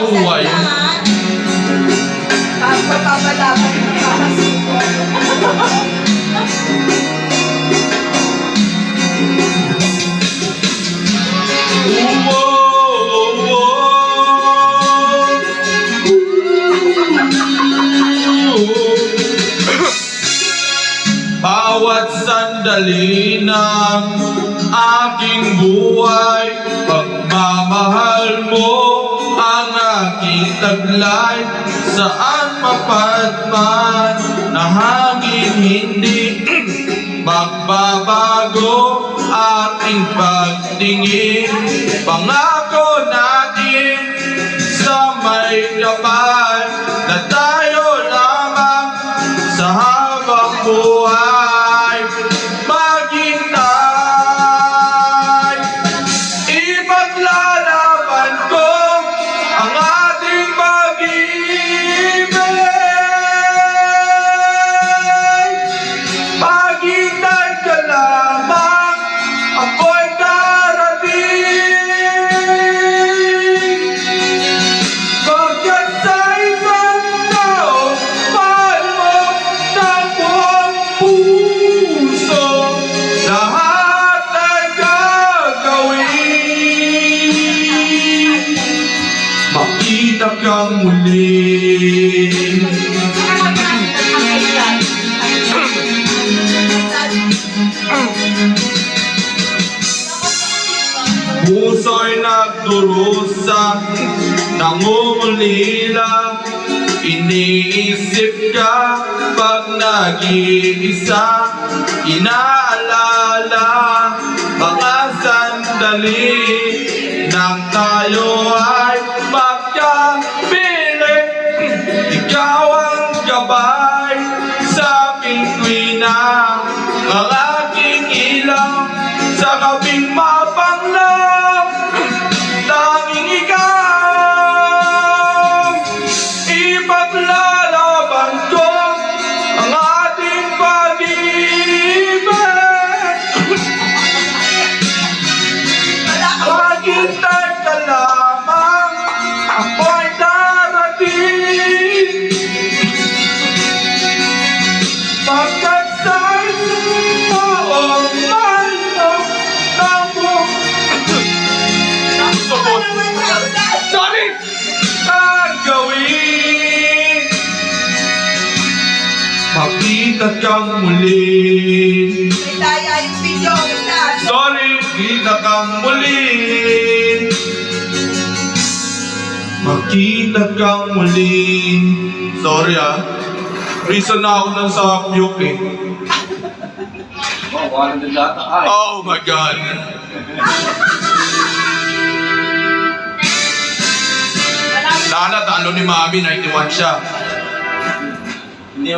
buhay. Papapalaban ng kakasuko. Bawat sandali ng aking buhay, pagmamahal mo ang aking taglay. Saan mapadman na hangin hindi magbabago ating pagtingin. Pangako natin sa may kapal na tayo lamang sa habang buhay maghintay. Ipaglalaban ko ang ating pag-ibig. Maghintay ka lamang, ako'y darating. Pagkat sa isang tao, mahal mo ng buong puso, lahat ay gagawin. Makita kang muli. Puso'y nagdurusa, nangungulila. Iniisip ka pag nag-iisa. Inaalala mga sandali nang tayo ay magkapiling. Ikaw ang gabay sa aking tuwina, ang aking ilaw sa gabing mapanglaw. Tanging ikaw, ipaglalaban ko ang ating pag-ibig. Maghintay ka lamang, ako'y darating. Pagkat sa isang taong mahal mo ng buong sorry! Gagawin. Makita kang muli. Daya yung video. Sorry, kita kang muli. Makita kang muli. Sorry reason na ako nang sa puke eh. Oh my God. Sana talo ni Mami, 91 siya.